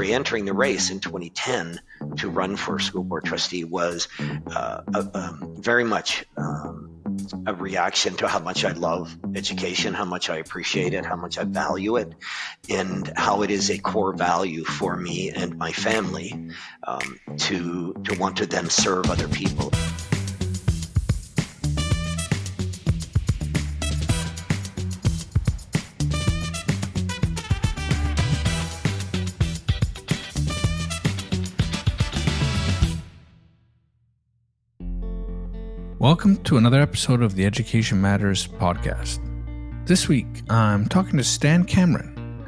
entering the race in 2010 to run for school board trustee was very much a reaction to how much I love education, how much I appreciate it, how much I value it, and how it is a core value for me and my family to want to then serve other people. Welcome to another episode of the Education Matters podcast. This week, I'm talking to Stan Cameron.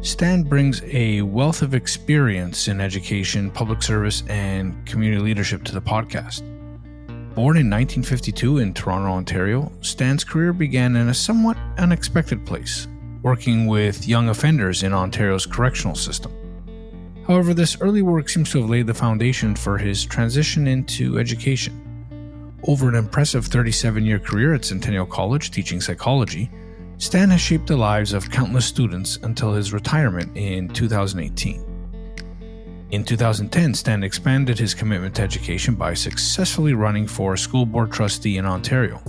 Stan brings a wealth of experience in education, public service, and community leadership to the podcast. Born in 1952 in Toronto, Ontario, Stan's career began in a somewhat unexpected place, working with young offenders in Ontario's correctional system. However, this early work seems to have laid the foundation for his transition into education. Over an impressive 37-year career at Centennial College teaching psychology, Stan has shaped the lives of countless students until his retirement in 2018. In 2010, Stan expanded his commitment to education by successfully running for school board trustee in Ontario.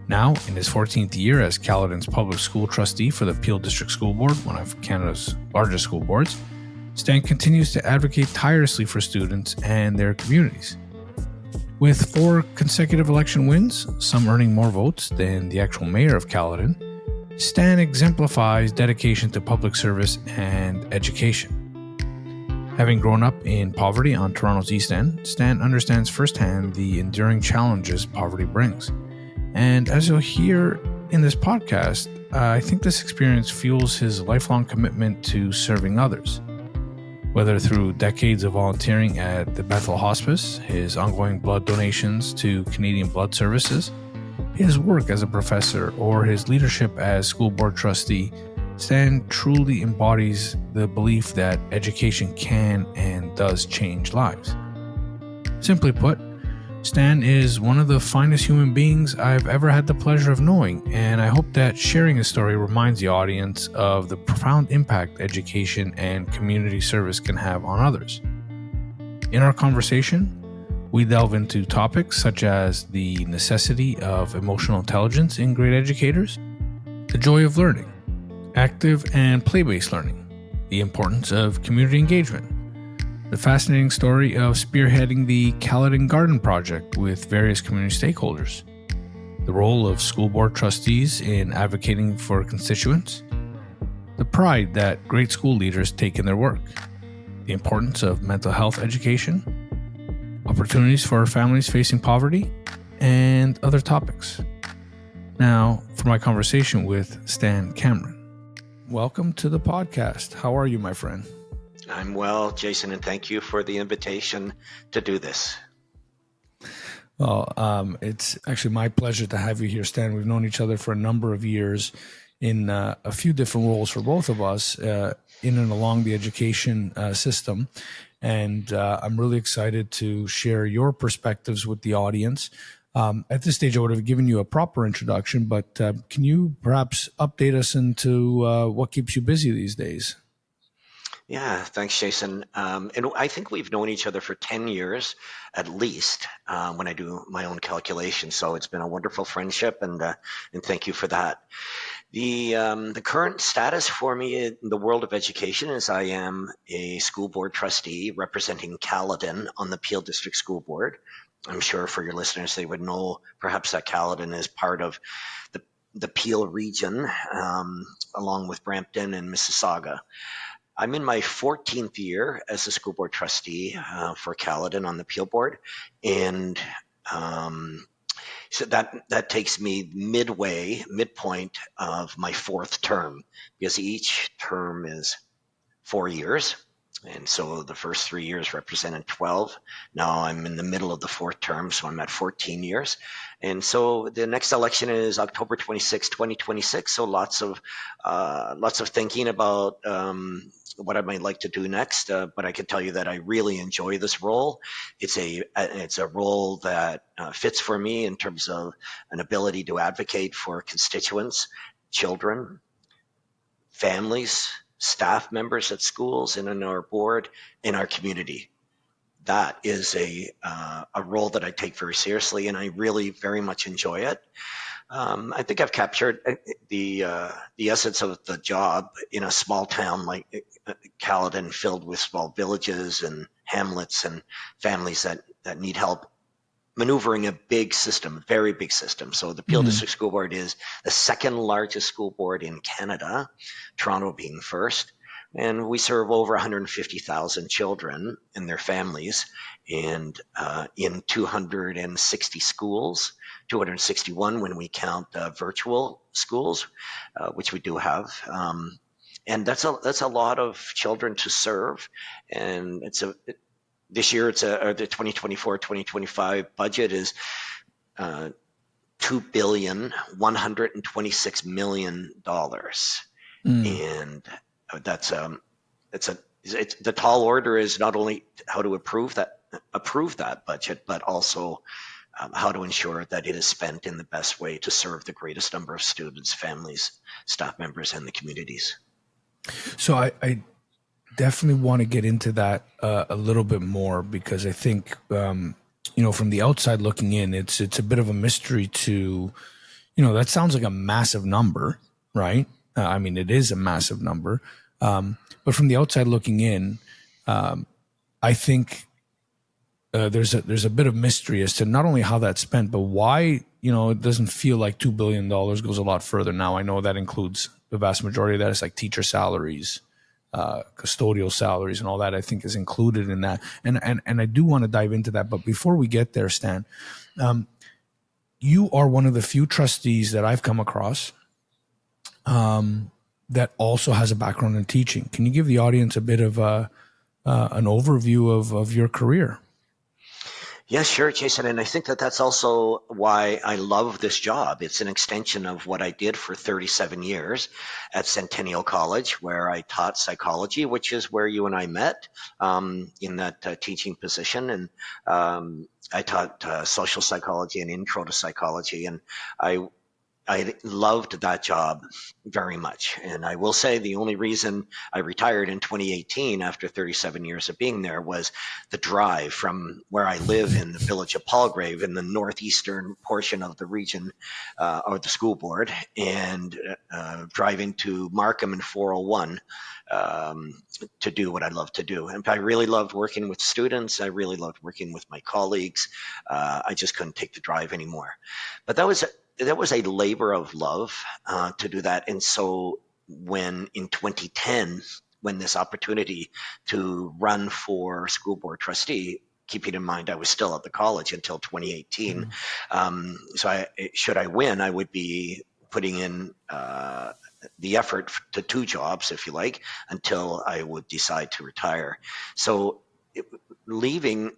Now, in his 14th year as Caledon's public school trustee for the Peel District School Board, one of Canada's largest school boards, Stan continues to advocate tirelessly for students and their communities. With 4 consecutive election wins, some earning more votes than the actual mayor of Caledon, Stan exemplifies dedication to public service and education. Having grown up in poverty on Toronto's East End, Stan understands firsthand the enduring challenges poverty brings. And as you'll hear in this podcast, I think this experience fuels his lifelong commitment to serving others. Whether through decades of volunteering at the Bethel Hospice, his ongoing blood donations to Canadian Blood Services, his work as a professor, or his leadership as school board trustee, Stan truly embodies the belief that education can and does change lives. Simply put, Stan is one of the finest human beings I've ever had the pleasure of knowing, and I hope that sharing his story reminds the audience of the profound impact education and community service can have on others. In our conversation, we delve into topics such as the necessity of emotional intelligence in great educators, the joy of learning, active and play-based learning, the importance of community engagement, the fascinating story of spearheading the Caledon Garden Project with various community stakeholders, the role of school board trustees in advocating for constituents, the pride that great school leaders take in their work, the importance of mental health education, opportunities for families facing poverty, and other topics. Now, for my conversation with Stan Cameron. Welcome to the podcast. How are you, my friend? I'm well, Jason, and thank you for the invitation to do this. Well, it's actually my pleasure to have you here, Stan. We've known each other for a number of years in a few different roles for both of us in and along the education system. And I'm really excited to share your perspectives with the audience. At this stage, I would have given you a proper introduction, but can you perhaps update us into what keeps you busy these days? Yeah, thanks, Jason. And I think we've known each other for 10 years at least when I do my own calculations. So it's been a wonderful friendship, and thank you for that. The current status for me in the world of education is I am a school board trustee representing Caledon on the Peel District School Board. I'm sure for your listeners, they would know perhaps that Caledon is part of the Peel region along with Brampton and Mississauga. I'm in my 14th year as a school board trustee for Caledon on the Peel Board, and so that takes me midpoint of my 4th term, because each term is 4 years. And so the first 3 years represented 12. Now I'm in the middle of the 4th term, so I'm at 14 years. And so the next election is October 26, 2026. So lots of thinking about what I might like to do next. But I can tell you that I really enjoy this role. It's a role that fits for me in terms of an ability to advocate for constituents, children, families, staff members at schools and in our board, in our community. That is a role that I take very seriously, and I really very much enjoy it. I think I've captured the essence of the job in a small town like Caledon, filled with small villages and hamlets and families that need help maneuvering a big system, very big system. So the Peel District School Board is the second largest school board in Canada, Toronto being first. And we serve over 150,000 children and their families, and in 260 schools, 261 when we count virtual schools, which we do have. And that's a lot of children to serve. And this year, the 2024-2025 budget is $2,126,000,000, and the tall order is not only how to approve that budget, but also how to ensure that it is spent in the best way to serve the greatest number of students, families, staff members, and the communities. So I definitely want to get into that a little bit more, because I think from the outside looking in, it's a bit of a mystery to, that sounds like a massive number, right? I mean, it is a massive number, but from the outside looking in, I think there's a bit of mystery as to not only how that's spent, but why it doesn't feel like $2 billion goes a lot further. Now I know that includes the vast majority of that is like teacher salaries, custodial salaries, and all that I think is included in that. And I do want to dive into that. But before we get there, Stan, you are one of the few trustees that I've come across that also has a background in teaching. Can you give the audience a bit of an overview of your career? Yeah, sure, Jason. And I think that's also why I love this job. It's an extension of what I did for 37 years at Centennial College, where I taught psychology, which is where you and I met in that teaching position. And I taught social psychology and intro to psychology. And I loved that job very much. And I will say the only reason I retired in 2018 after 37 years of being there was the drive from where I live in the village of Palgrave in the northeastern portion of the region or the school board, and driving to Markham and 401 to do what I love to do. And I really loved working with students. I really loved working with my colleagues. I just couldn't take the drive anymore. But that was a labor of love to do that. And so when in 2010, when this opportunity to run for school board trustee, keeping in mind I was still at the college until 2018, so should I win, I would be putting in the effort to two jobs, if you like, until I would decide to retire. So entering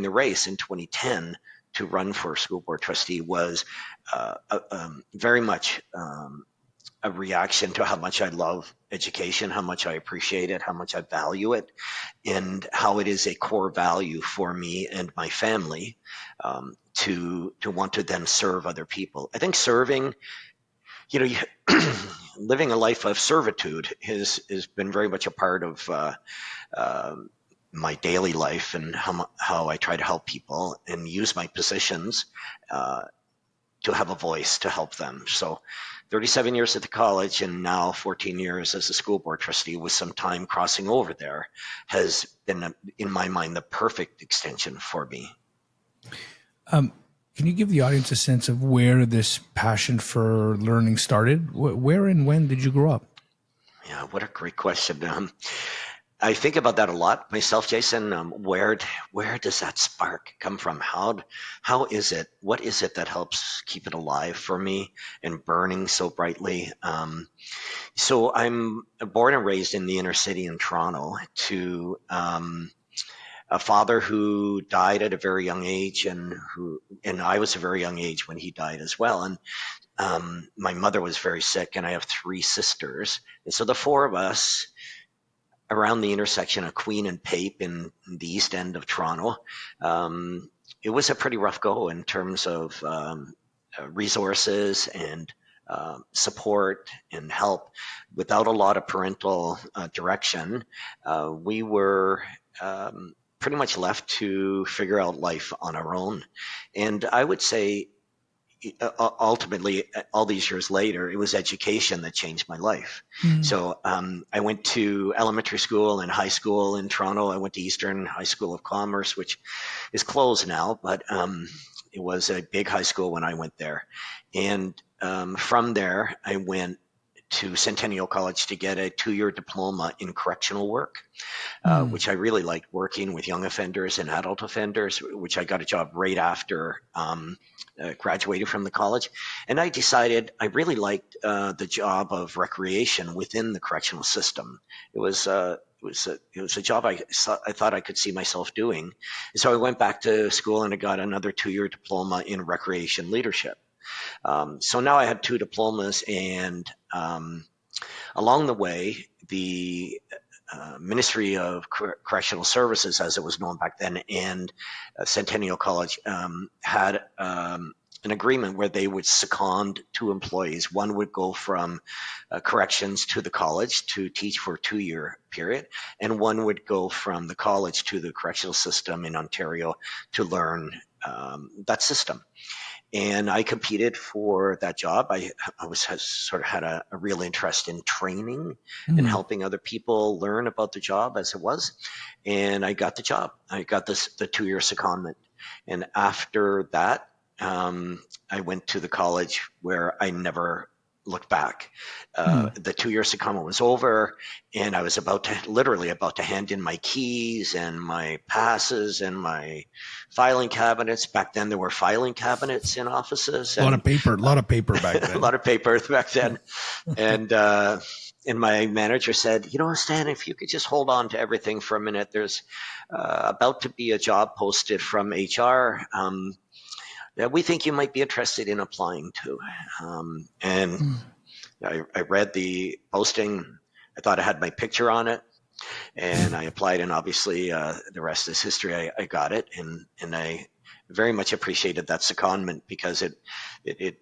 the race in 2010 to run for school board trustee was very much a reaction to how much I love education, how much I appreciate it, how much I value it, and how it is a core value for me and my family to want to then serve other people. I think serving, living a life of servitude has been very much a part of my daily life, and how I try to help people and use my positions to have a voice to help them. So 37 years at the college and now 14 years as a school board trustee with some time crossing over there has been, in my mind, the perfect extension for me. Can you give the audience a sense of where this passion for learning started? Where and when did you grow up? Yeah, what a great question. I think about that a lot myself, Jason. Where does that spark come from? How is it? What is it that helps keep it alive for me and burning so brightly? So I'm born and raised in the inner city in Toronto to a father who died at a very young age, and I was a very young age when he died as well. And my mother was very sick, and I have three sisters, and so the four of us, around the intersection of Queen and Pape in the east end of Toronto, it was a pretty rough go in terms of resources and support and help, without a lot of parental direction, we were pretty much left to figure out life on our own. And I would say, ultimately, all these years later, it was education that changed my life. So I went to elementary school and high school in Toronto. I went to Eastern High School of Commerce, which is closed now, but it was a big high school when I went there. And from there, I went to Centennial College to get a 2-year diploma in correctional work, which I really liked, working with young offenders and adult offenders, which I got a job right after graduated from the college. And I decided I really liked the job of recreation within the correctional system. It was a job I thought I could see myself doing. And so I went back to school and I got another 2-year diploma in recreation leadership. So now I had 2 diplomas, and along the way, the Ministry of Correctional Services, as it was known back then, and Centennial College had an agreement where they would second 2 employees. One would go from corrections to the college to teach for a 2-year period, and one would go from the college to the correctional system in Ontario to learn that system. And I competed for that job. I sort of had a real interest in training and helping other people learn about the job as it was. And I got the job. I got the 2-year secondment. And after that, I went to the college where I never looked back. The 2-year secondment was over, and I was literally about to hand in my keys and my passes and my filing cabinets. Back then, there were filing cabinets in offices. A lot of paper back then. A lot of paper back then. And my manager said, Stan, if you could just hold on to everything for a minute, there's about to be a job posted from HR that we think you might be interested in applying to. I read the posting. I thought it had my picture on it, and I applied, and obviously the rest is history. I got it, and I very much appreciated that secondment, because it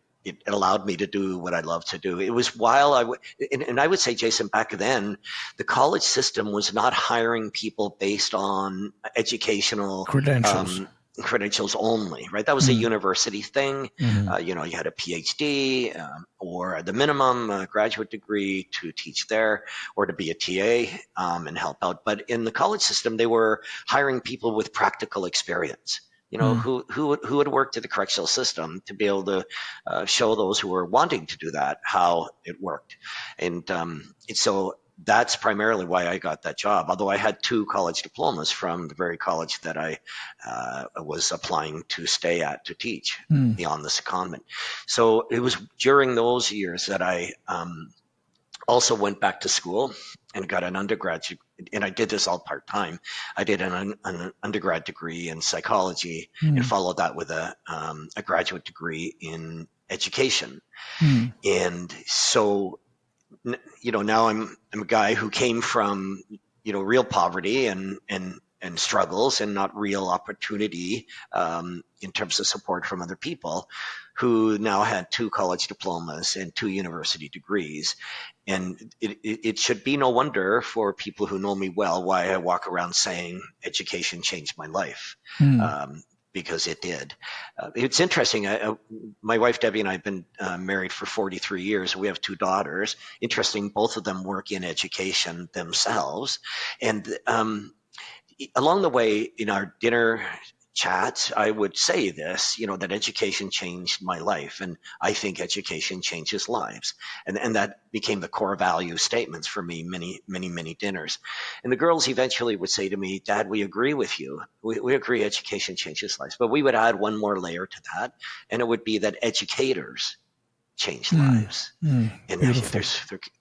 allowed me to do what I love to do. It was while and I would say, Jason, back then, the college system was not hiring people based on educational credentials only, right? That was a university thing. You had a PhD or the minimum graduate degree to teach there, or to be a TA and help out. But in the college system, they were hiring people with practical experience. Who had worked in the correctional system, to be able to show those who were wanting to do that how it worked. And so that's primarily why I got that job, although I had 2 college diplomas from the very college that I was applying to stay at to teach beyond the secondment. So it was during those years that I also went back to school and got an undergraduate, and I did this all part-time. I did an undergrad degree in psychology and followed that with a graduate degree in education. And so now I'm a guy who came from, real poverty and struggles, and not real opportunity in terms of support from other people, who now had 2 college diplomas and 2 university degrees. And it should be no wonder for people who know me well why I walk around saying education changed my life. Because it did. It's interesting. My wife, Debbie, and I have been married for 43 years. We have 2 daughters. Interesting, both of them work in education themselves. And along the way, in our dinner chats, I would say this, that education changed my life. And I think education changes lives. And that became the core value statements for me many, many, many dinners. And the girls eventually would say to me, Dad, we agree with you. We agree education changes lives. But we would add one more layer to that. And it would be that educators change lives. And I think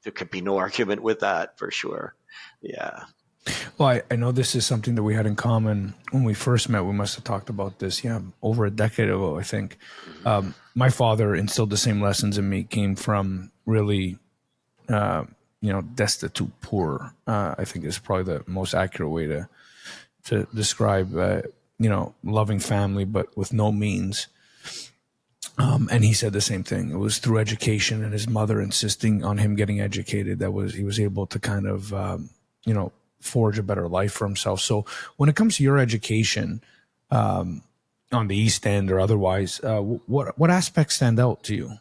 there could be no argument with that, for sure. Yeah. Well, I know this is something that we had in common when we first met. We must have talked about this, over a decade ago, I think. My father instilled the same lessons in me, came from really, destitute, poor, I think is probably the most accurate way to describe, loving family, but with no means. And he said the same thing. It was through education and his mother insisting on him getting educated he was able to kind of, forge a better life for himself. So when it comes to your education, on the East End or otherwise, what aspects stand out to you?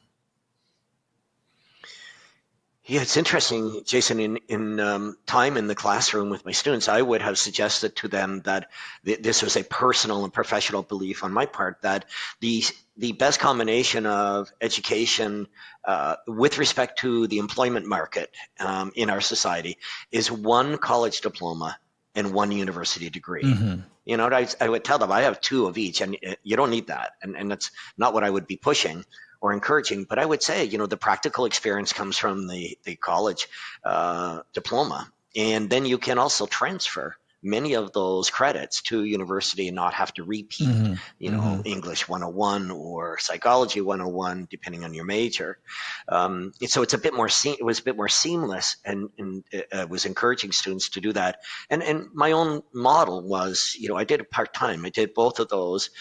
Yeah, it's interesting, Jason. In time in the classroom with my students, I would have suggested to them that this was a personal and professional belief on my part that the the best combination of education with respect to the employment market in our society is one college diploma and one university degree. Mm-hmm. I would tell them I have two of each, and you don't need that, and that's not what I would be pushing or encouraging. But I would say, the practical experience comes from the college diploma, and then you can also transfer many of those credits to university and not have to repeat, Mm-hmm. Mm-hmm. English 101 or psychology 101, depending on your major. So it's a bit more, it was a bit more seamless, and was encouraging students to do that. And my own model was, I did it part-time. I did both of those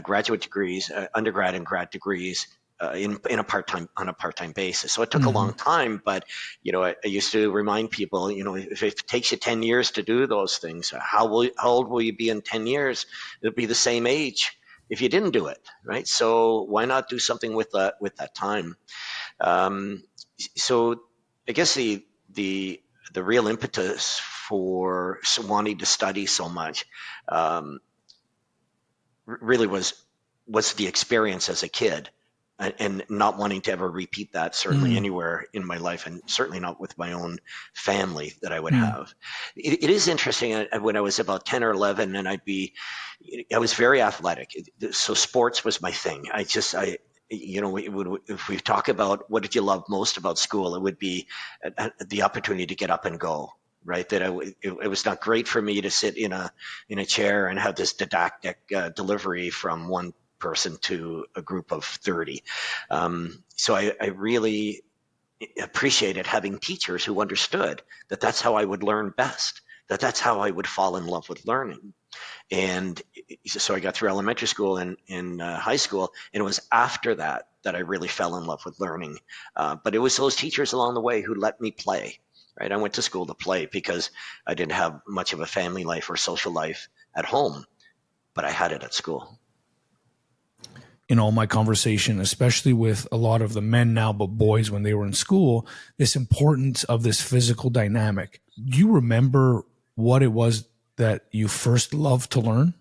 graduate degrees, undergrad and grad degrees, in a part-time basis. So it took a Mm-hmm. long time, but I used to remind people, if it takes you 10 years to do those things, how old will you be in 10 years? It'll be the same age if you didn't do it, right? So why not do something with that time? Um, so I guess the real impetus for wanting to study so much um, really was the experience as a kid, and not wanting to ever repeat that, certainly Mm-hmm. anywhere in my life, and certainly not with my own family that I would have. It is interesting. When I was about 10 or 11, and I was very athletic. So sports was my thing. If we talk about what did you love most about school, it would be the opportunity to get up and go. Right, it was not great for me to sit in a chair and have this didactic delivery from one person to a group of 30. So I really appreciated having teachers who understood that that's how I would learn best, that's how I would fall in love with learning. And so I got through elementary school and in high school, and it was after that I really fell in love with learning. But it was those teachers along the way who let me play. Right, I went to school to play because I didn't have much of a family life or social life at home, but I had it at school. In all my conversation, especially with a lot of the men now, but boys when they were in school, this importance of this physical dynamic. Do you remember what it was that you first loved to learn?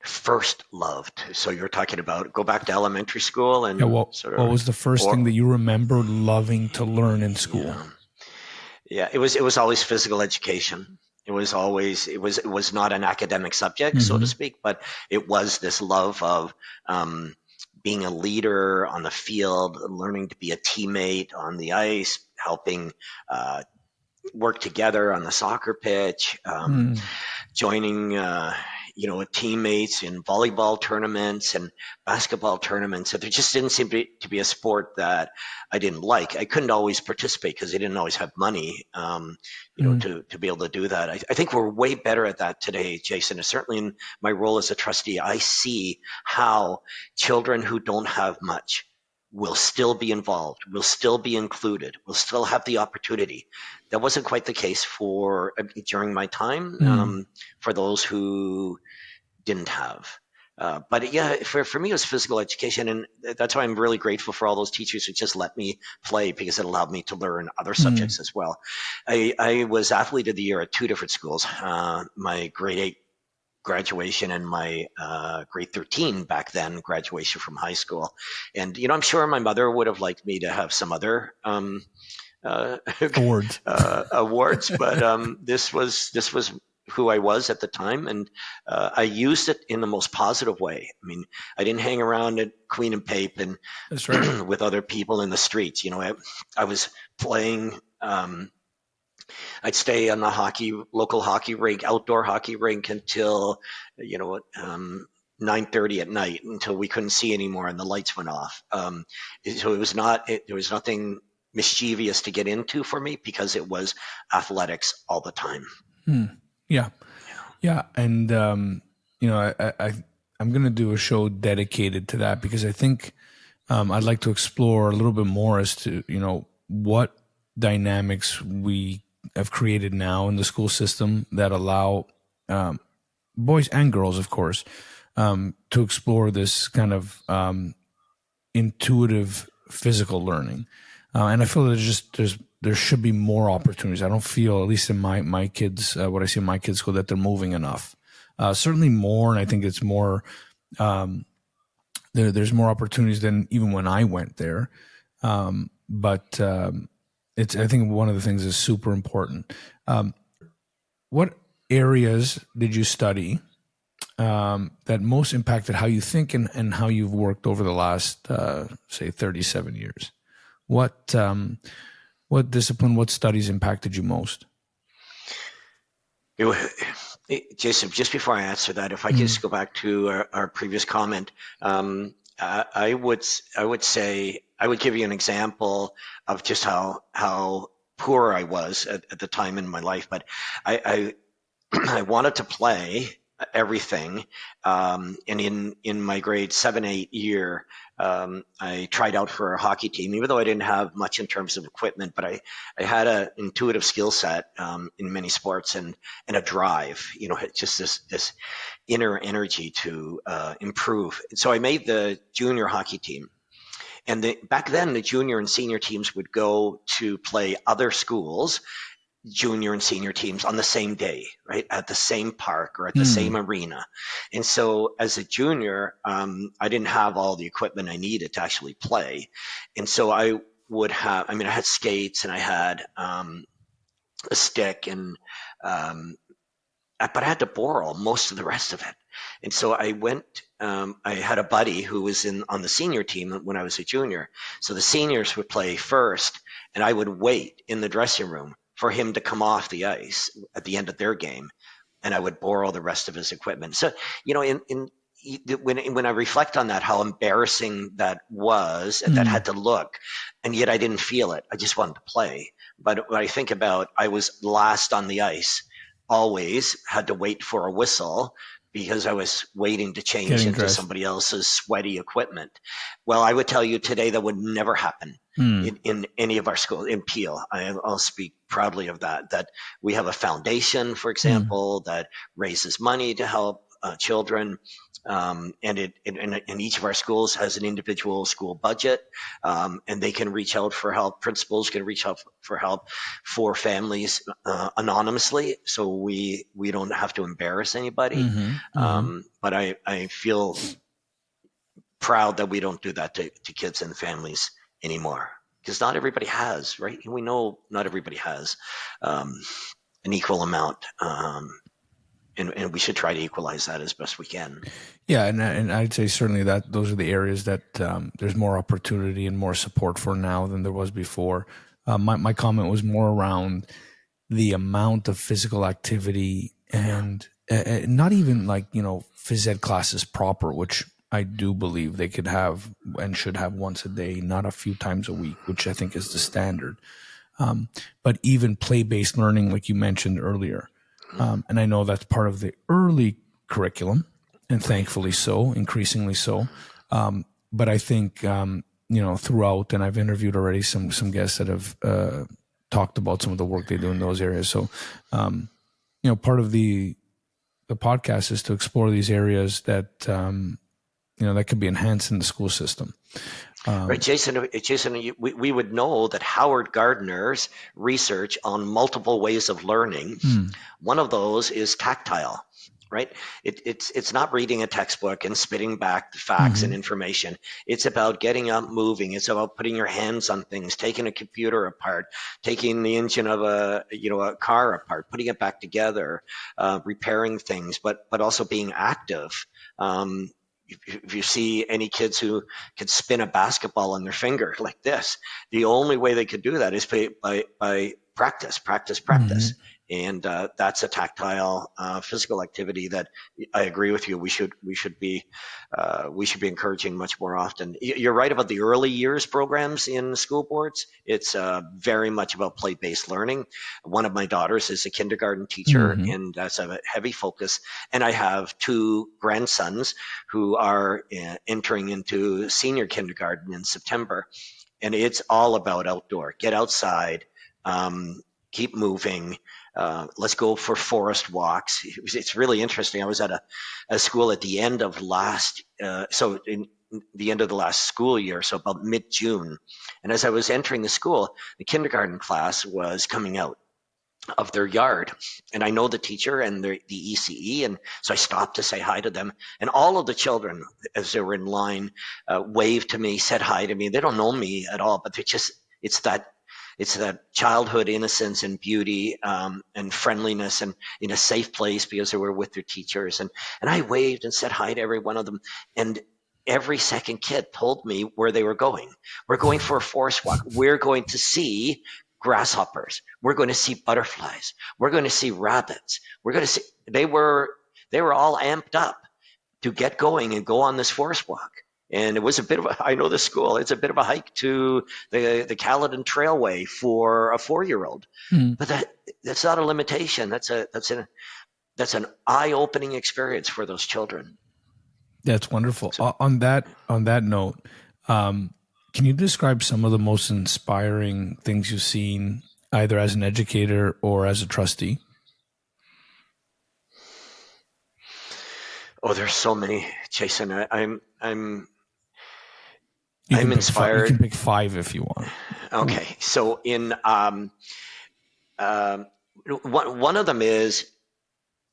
First loved. So you're talking about go back to elementary school Yeah, and sort what of, was the first thing or that you remember loving to learn in school? yeah, yeah. It was always physical education. It was not an academic subject, so to Mm-hmm. speak, but it was this love of being a leader on the field, learning to be a teammate on the ice, helping work together on the soccer pitch, Mm. joining teammates in volleyball tournaments and basketball tournaments. So there just didn't seem to be a sport that I didn't like. I couldn't always participate because I didn't always have money, Mm. to be able to do that. I think we're way better at that today, Jason. And certainly in my role as a trustee, I see how children who don't have much will still be involved, will still be included, will still have the opportunity. That wasn't quite the case for during my time, Mm. for those who didn't have. But yeah, for me, it was physical education. And that's why I'm really grateful for all those teachers who just let me play, because it allowed me to learn other Mm. subjects as well. I was athlete of the year at two different schools, my grade 8 graduation and my grade 13 back then graduation from high school. And, I'm sure my mother would have liked me to have some other uh, Awards. awards, but this was who I was at the time, and I used it in the most positive way. I mean, I didn't hang around at Queen and Pape and That's right. with other people in the streets. I was playing. I'd stay on the local hockey rink, outdoor hockey rink until 9:30 at night, until we couldn't see anymore and the lights went off. So there was nothing mischievous to get into for me because it was athletics all the time. Mm. Yeah. Yeah, and I'm going to do a show dedicated to that because I think I'd like to explore a little bit more as to what dynamics we have created now in the school system that allow boys and girls, of course, to explore this kind of intuitive physical learning. And I feel that there should be more opportunities. I don't feel, at least in my kids, what I see in my kids' school, that they're moving enough. Certainly more, and I think it's more. There's more opportunities than even when I went there. But it's, I think one of the things is super important. What areas did you study that most impacted how you think and how you've worked over the last, say, 37 years? What discipline, what studies impacted you most? Jason, just before I answer that, if I could just go back to our previous comment, I would say I would give you an example of just how poor I was at the time in my life. But I I wanted to play everything, and in my grade 7, 8 year, I tried out for a hockey team, even though I didn't have much in terms of equipment. But I had an intuitive skill set in many sports and a drive. Just this inner energy to improve. So I made the junior hockey team. And back then, the junior and senior teams would go to play other schools, junior and senior teams on the same day, right? At the same park or at the same arena. And so as a junior, I didn't have all the equipment I needed to actually play. And so I had skates and I had a stick but I had to borrow most of the rest of it. And so I had a buddy who was on the senior team when I was a junior. So the seniors would play first, and I would wait in the dressing room for him to come off the ice at the end of their game, and I would borrow the rest of his equipment. So, when I reflect on that, how embarrassing that was, and that had to look, and yet I didn't feel it. I just wanted to play. But when I think about, I was last on the ice, always had to wait for a whistle because I was waiting to change into somebody else's sweaty equipment. Well, I would tell you today that would never happen in any of our schools. In Peel, I'll speak proudly of that we have a foundation, for example, that raises money to help children. And each of our schools has an individual school budget, and they can reach out for help. Principals can reach out for help for families anonymously, so we don't have to embarrass anybody. But I feel proud that we don't do that to kids and families anymore, because not everybody has, right? We know not everybody has an equal amount. And we should try to equalize that as best we can. Yeah, and I'd say certainly that those are the areas that there's more opportunity and more support for now than there was before. My comment was more around the amount of physical activity and not even like, phys ed classes proper, which I do believe they could have and should have once a day, not a few times a week, which I think is the standard. But even play-based learning, like you mentioned earlier. And I know that's part of the early curriculum, and thankfully so, increasingly so. But I think, throughout, and I've interviewed already some guests that have talked about some of the work they do in those areas. So, part of the podcast is to explore these areas that, that could be enhanced in the school system. Right, Jason, we would know that Howard Gardner's research on multiple ways of learning, one of those is tactile, right? It's not reading a textbook and spitting back the facts and information. It's about getting up, moving. It's about putting your hands on things, taking a computer apart, taking the engine of a car apart, putting it back together, repairing things, but also being active. If you see any kids who can spin a basketball on their finger like this, the only way they could do that is by practice. And that's a tactile physical activity that I agree with you. We should be encouraging much more often. You're right about the early years programs in school boards. It's very much about play-based learning. One of my daughters is a kindergarten teacher, Mm-hmm. and that's a heavy focus. And I have two grandsons who are entering into senior kindergarten in September, and it's all about outdoor. Get outside, keep moving. Let's go for forest walks. It's really interesting. I was at a school at the end of the end of the last school year, so about mid-June. And as I was entering the school, the kindergarten class was coming out of their yard. And I know the teacher and the ECE, and so I stopped to say hi to them. And all of the children, as they were in line, waved to me, said hi to me. They don't know me at all, but it's that childhood innocence and beauty, and friendliness, and in a safe place because they were with their teachers. And I waved and said hi to every one of them. And every second kid told me where they were going. We're going for a forest walk. We're going to see grasshoppers. We're going to see butterflies. We're going to see rabbits. We're going to see. They were all amped up to get going and go on this forest walk. And it was a bit of I know the school, it's a bit of a hike to the Caladen Trailway for a 4-year-old. Mm. But that's not a limitation. That's an eye-opening experience for those children. That's wonderful. On that note, can you describe some of the most inspiring things you've seen, either as an educator or as a trustee? Oh, there's so many, Jason. I'm You inspired. can pick 5 if you want. Okay, so in one of them is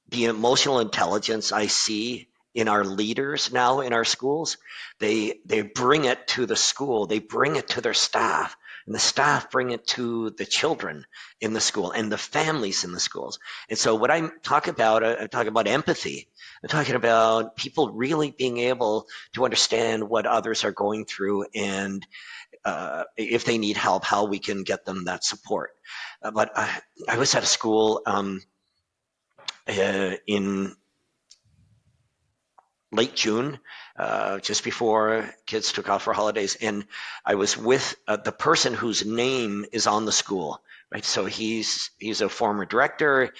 the emotional intelligence I see in our leaders now in our schools. They bring it to the school, they bring it to their staff, and the staff bring it to the children in the school and the families in the schools. And so what I talk about empathy. I'm talking about people really being able to understand what others are going through, and if they need help, how we can get them that support. But I was at a school in late June, just before kids took off for holidays, and I was with the person whose name is on the school. Right, so he's a former director.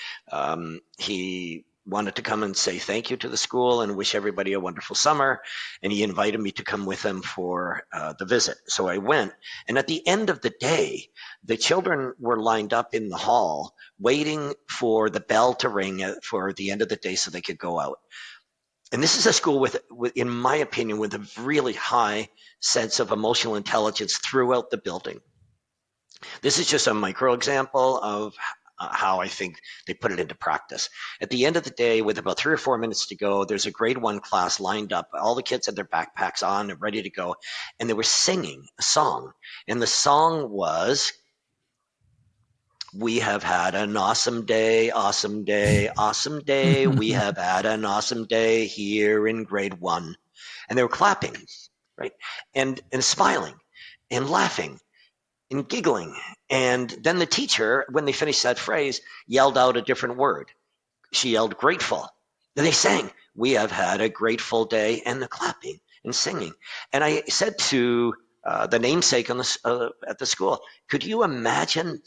He wanted to come and say thank you to the school and wish everybody a wonderful summer, and he invited me to come with him for the visit. So I went, and at the end of the day, the children were lined up in the hall waiting for the bell to ring for the end of the day so they could go out. And this is a school with, in my opinion, with a really high sense of emotional intelligence throughout the building. This is just a micro example of how I think they put it into practice. At the end of the day, with about 3 or 4 minutes to go, there's a grade 1 class lined up. All the kids had their backpacks on and ready to go. And they were singing a song. And the song was, "We have had an awesome day, awesome day, awesome day. We have had an awesome day here in grade 1. And they were clapping, right? And smiling and laughing and giggling. And then the teacher, when they finished that phrase, yelled out a different word. She yelled grateful. Then they sang, "We have had a grateful day," and the clapping and singing. And I said to the namesake at the school, could you imagine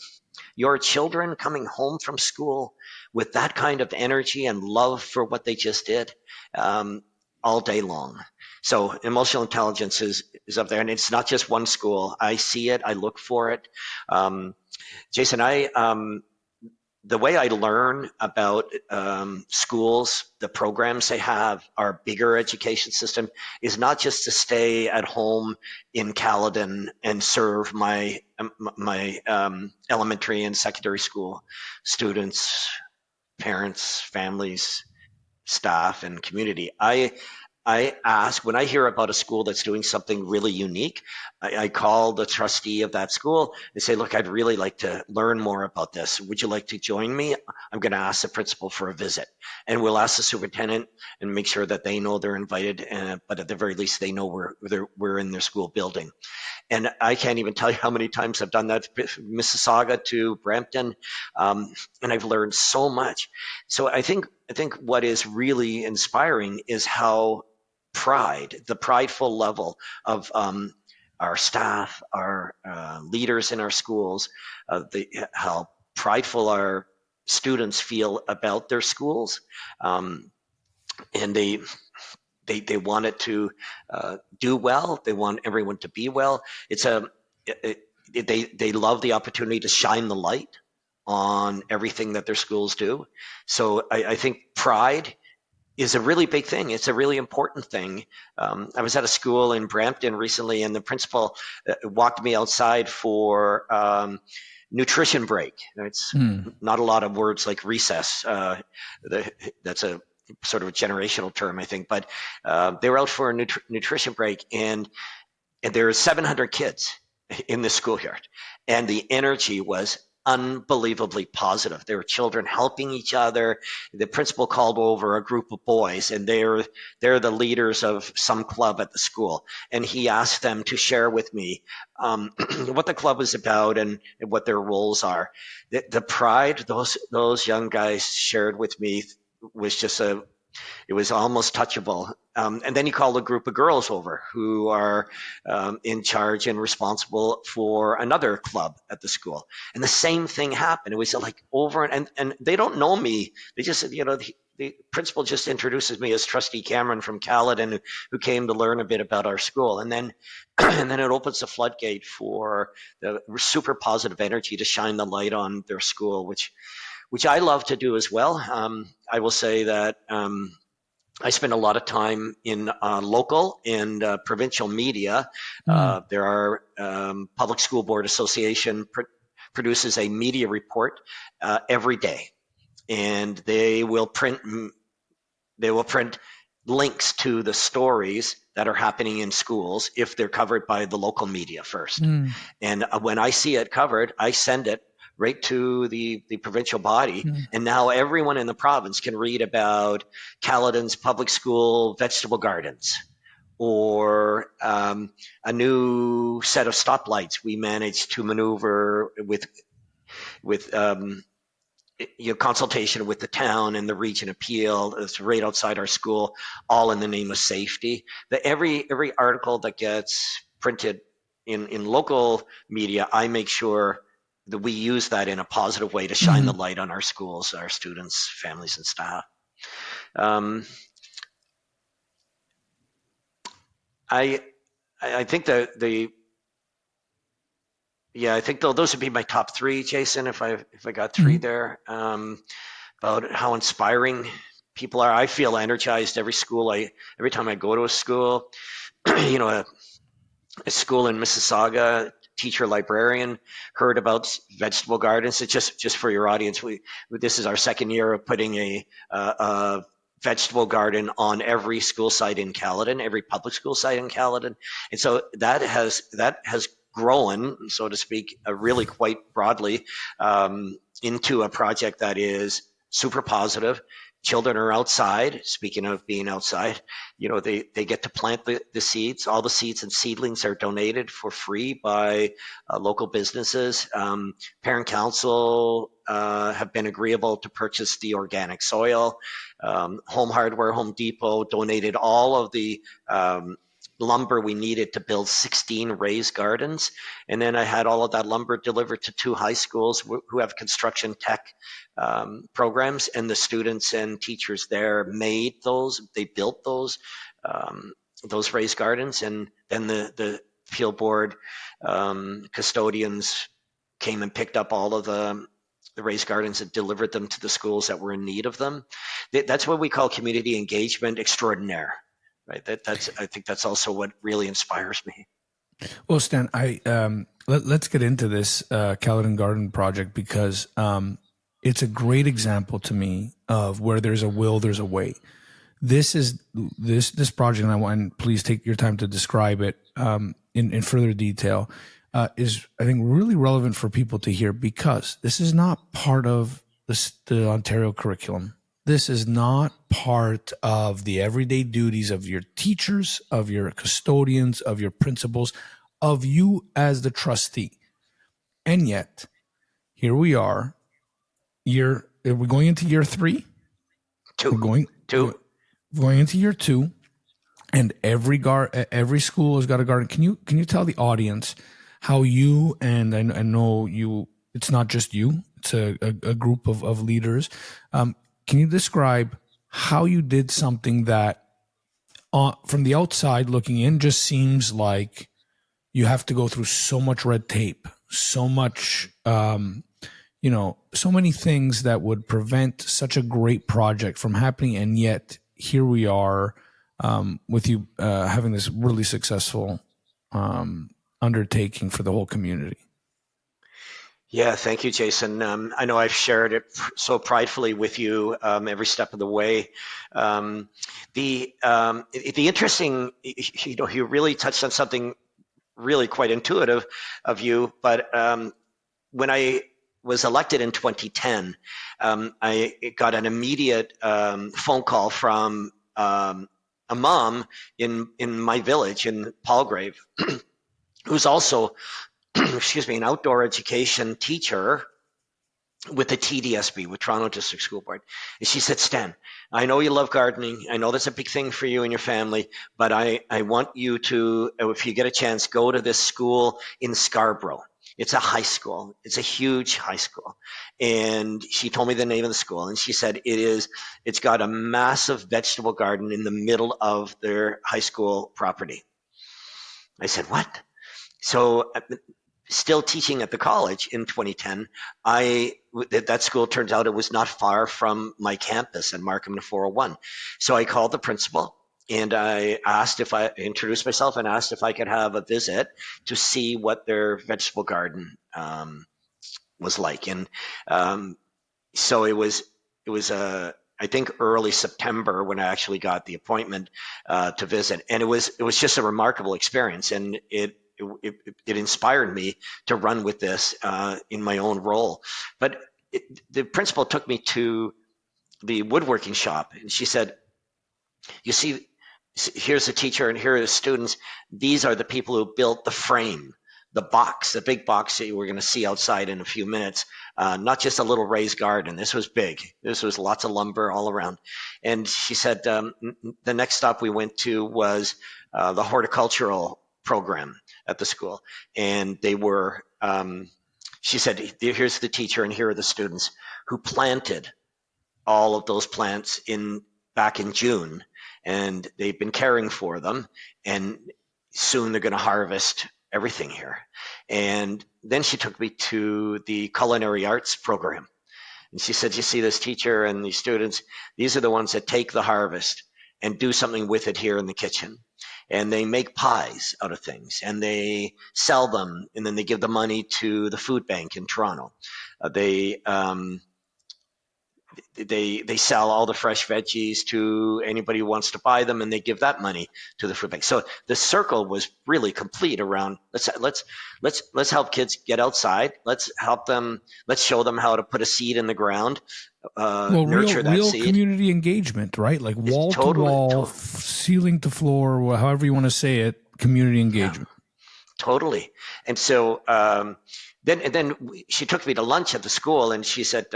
your children coming home from school with that kind of energy and love for what they just did all day long? So emotional intelligence is up there, and it's not just one school. I see it. I look for it. Jason, the way I learn about schools, the programs they have, our bigger education system, is not just to stay at home in Caledon and serve my elementary and secondary school students, parents, families, staff, and community. I ask, when I hear about a school that's doing something really unique, I call the trustee of that school and say, look, I'd really like to learn more about this. Would you like to join me? I'm going to ask the principal for a visit. And we'll ask the superintendent and make sure that they know they're invited, but at the very least, they know we're in their school building. And I can't even tell you how many times I've done that, Mississauga to Brampton, and I've learned so much. So I think what is really inspiring is how the prideful level of our staff, our leaders in our schools, how prideful our students feel about their schools, and they want it to do well. They want everyone to be well. They love the opportunity to shine the light on everything that their schools do. So I think pride is a really big thing. It's a really important thing. I was at a school in Brampton recently, and the principal walked me outside for nutrition break. It's not a lot of words like recess. That's a sort of a generational term, I think. But they were out for a nutrition break, and there were 700 kids in the schoolyard, and the energy was unbelievably positive. There were children helping each other. The principal called over a group of boys, and they're the leaders of some club at the school. And he asked them to share with me what the club is about and what their roles are. The pride those young guys shared with me was just it was almost touchable. And then he called a group of girls over who are in charge and responsible for another club at the school. And the same thing happened. It was like over and they don't know me. They just, the principal just introduces me as Trustee Cameron from Caladen, who came to learn a bit about our school. And then and then it opens the floodgate for the super positive energy to shine the light on their school, which I love to do as well. I will say that I spend a lot of time in local and provincial media. There are Public School Board Association produces a media report every day, and they will print links to the stories that are happening in schools if they're covered by the local media first. And when I see it covered, I send it right to the provincial body. And now everyone in the province can read about Caledon's public school vegetable gardens, or a new set of stoplights we managed to maneuver with consultation with the town and the region appeal. It's right outside our school, all in the name of safety. Every article that gets printed in local media, I make sure that we use that in a positive way to shine the light on our schools, our students, families, and staff. I think I think those would be my top three, Jason. If I got three there, about how inspiring people are. I feel energized every time I go to a school. A school in Mississauga, teacher librarian heard about vegetable gardens. It's just for your audience. This is our second year of putting a vegetable garden on every school site in Caladen, every public school site in Caladen, and so that has grown, so to speak, really quite broadly into a project that is super positive. Children are outside. Speaking of being outside, they get to plant the seeds. All the seeds and seedlings are donated for free by local businesses. Parent council have been agreeable to purchase the organic soil. Home Hardware, Home Depot donated all of the lumber we needed to build 16 raised gardens. And then I had all of that lumber delivered to 2 high schools who have construction tech programs, and the students and teachers there they built those raised gardens. And then the field board custodians came and picked up all of the raised gardens and delivered them to the schools that were in need of them. That's what we call community engagement extraordinaire. Right. I think that's also what really inspires me. Well, Stan, let's get into this Caledon Garden Project, because it's a great example to me of where there's a will, there's a way. This project, and I want, please take your time to describe it in further detail, is, I think, really relevant for people to hear, because this is not part of the Ontario curriculum. This is not part of the everyday duties of your teachers, of your custodians, of your principals, of you as the trustee. And yet, here we are. We're going into year 3. We're going into year 2, and every school has got a garden. Can you tell the audience how you, and I know you, it's not just you, it's a group of leaders. Can you describe how you did something that from the outside looking in just seems like you have to go through so much red tape, so much, so many things that would prevent such a great project from happening. And yet here we are with you having this really successful undertaking for the whole community. Yeah, thank you, Jason. I know I've shared it so pridefully with you every step of the way. The interesting, you really touched on something really quite intuitive of you. But when I was elected in 2010, I got an immediate phone call from a mom in my village in Palgrave, who's also an outdoor education teacher with the TDSB, with Toronto District School Board. And she said, Stan, I know you love gardening. I know that's a big thing for you and your family, but I want you to, if you get a chance, go to this school in Scarborough. It's a high school. It's a huge high school. And she told me the name of the school. And she said, it's got a massive vegetable garden in the middle of their high school property. I said, what? So still teaching at the college in 2010, that school, turns out it was not far from my campus in Markham to 401. So I called the principal and I introduced myself and asked if I could have a visit to see what their vegetable garden was like. And so it was I think early September when I actually got the appointment to visit. And it was just a remarkable experience. And it inspired me to run with this in my own role. But the principal took me to the woodworking shop, and she said, you see, here's the teacher and here are the students. These are the people who built the frame, the box, the big box that we're going to see outside in a few minutes. Not just a little raised garden. This was big. This was lots of lumber all around. And she said the next stop we went to was the horticultural program at the school. And they were, she said, here's the teacher and here are the students who planted all of those plants back in June. And they've been caring for them. And soon they're going to harvest everything here. And then she took me to the culinary arts program. And she said, you see this teacher and these students, these are the ones that take the harvest and do something with it here in the kitchen. And they make pies out of things and they sell them, and then they give the money to the food bank in Toronto. They sell all the fresh veggies to anybody who wants to buy them, and they give that money to the food bank. So the circle was really complete around let's help kids get outside. Let's help them. Let's show them how to put a seed in the ground. Nurture that real seed. Community engagement, right? Like wall to wall, ceiling to floor, however you want to say it. Community engagement. Yeah, totally. And so then she took me to lunch at the school, and she said,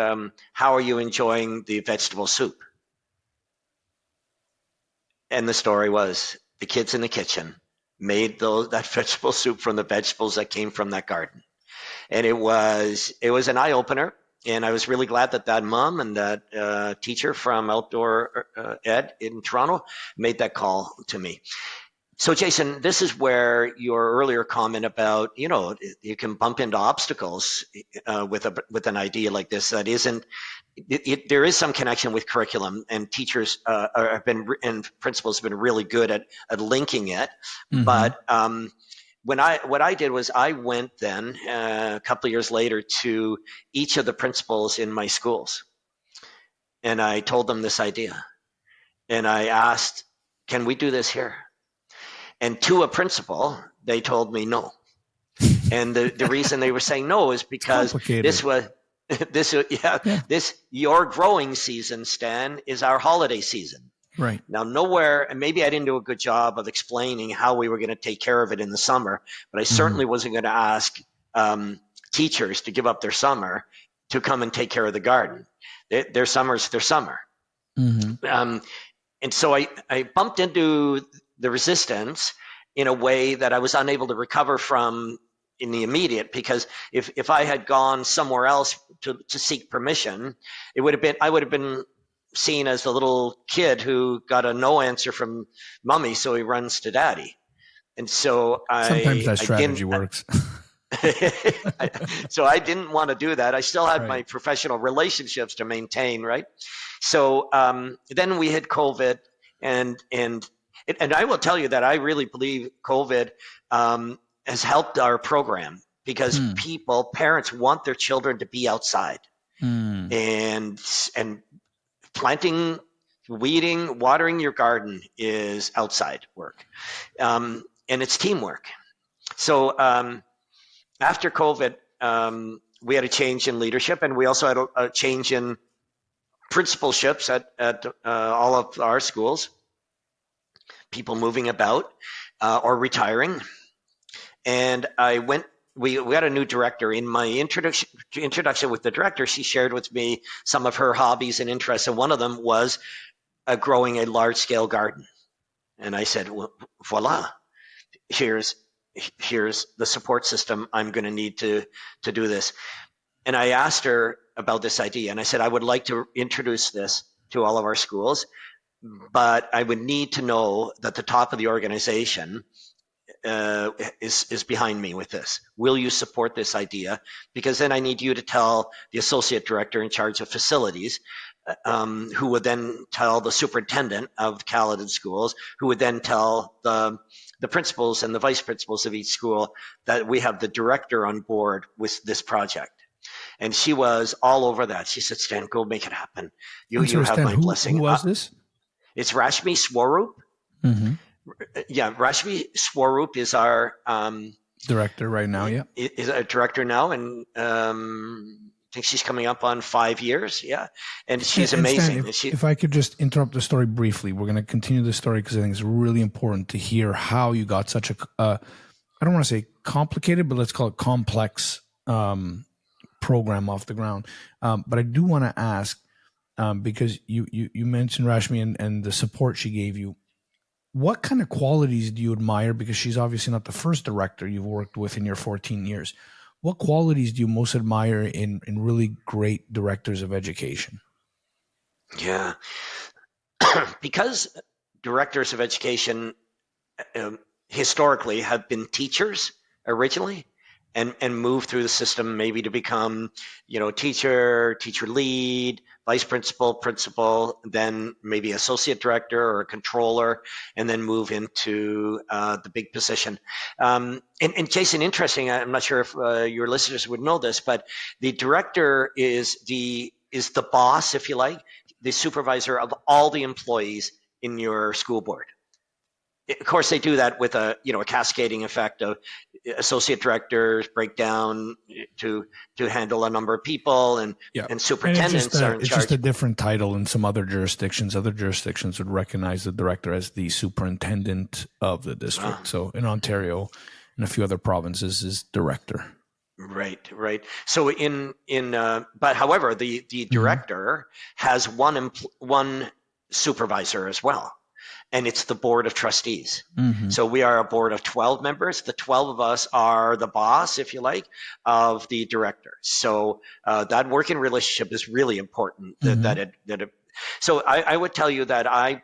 "How are you enjoying the vegetable soup?" And the story was the kids in the kitchen made that vegetable soup from the vegetables that came from that garden, and it was an eye opener. And I was really glad that mom and that teacher from outdoor ed in Toronto made that call to me. So, Jason, this is where your earlier comment about, you can bump into obstacles with an idea like this that isn't. There is some connection with curriculum, and teachers and principals have been really good at linking it. Mm-hmm. But what I did was I went then a couple of years later to each of the principals in my schools, and I told them this idea, and I asked, "Can we do this here?" And to a principal, they told me no. And the reason they were saying no is because your growing season, Stan, is our holiday season. Right. Now, nowhere, and maybe I didn't do a good job of explaining how we were going to take care of it in the summer, but I certainly wasn't going to ask teachers to give up their summer to come and take care of the garden. Their summer's their summer. And so I bumped into the resistance in a way that I was unable to recover from in the immediate, because if I had gone somewhere else to seek permission, I would have been seen as the little kid who got a no answer from mommy, so he runs to daddy. And so Sometimes that I strategy didn't. works. So I didn't want to do that. I still had Right. my professional relationships to maintain, right? So then we had COVID, and I will tell you that I really believe COVID has helped our program, because parents want their children to be outside, and planting, weeding, watering your garden is outside work, and it's teamwork. So after COVID, we had a change in leadership, and we also had a change in principalships at all of our schools, people moving about or retiring. And we had a new director. In my introduction with the director, she shared with me some of her hobbies and interests, and one of them was growing a large-scale garden. And I said, well, voila, here's the support system I'm going to need to do this. And I asked her about this idea, and I said, I would like to introduce this to all of our schools, but I would need to know that the top of the organization is behind me with this. Will you support this idea? Because then I need you to tell the associate director in charge of facilities, who would then tell the superintendent of the Caladen schools, who would then tell the principals and the vice principals of each school that we have the director on board with this project. And she was all over that. She said, Stan, go make it happen. You have Stan, my blessing. Who was this? It's Rashmi Swaroop. Yeah, Rashmi Swaroop is our director right now. Yeah, is a director now, and I think she's coming up on 5 years. Yeah, and she's amazing. Stan, if I could just interrupt the story briefly, we're going to continue the story because I think it's really important to hear how you got such a I don't want to say complicated, but let's call it complex program off the ground. But I do want to ask, because you mentioned Rashmi and the support she gave you. What kind of qualities do you admire? Because she's obviously not the first director you've worked with in your 14 years. What qualities do you most admire in really great directors of education? Yeah, because directors of education historically have been teachers originally, and move through the system maybe to become, teacher lead, vice principal, principal, then maybe associate director or a controller, and then move into the big position. And Jason, interesting, I'm not sure if your listeners would know this, but the director is the boss, if you like, the supervisor of all the employees in your school board. Of course, they do that with a cascading effect of associate directors break down to handle a number of people, and superintendents are in charge. It's just a different title in some other jurisdictions. Other jurisdictions would recognize the director as the superintendent of the district. So in Ontario and a few other provinces is director. Right. So but however, the director has one supervisor as well. And it's the board of trustees. So we are a board of 12 members. The 12 of us are the boss, if you like, of the director. So that working relationship is really important. So I would tell you that I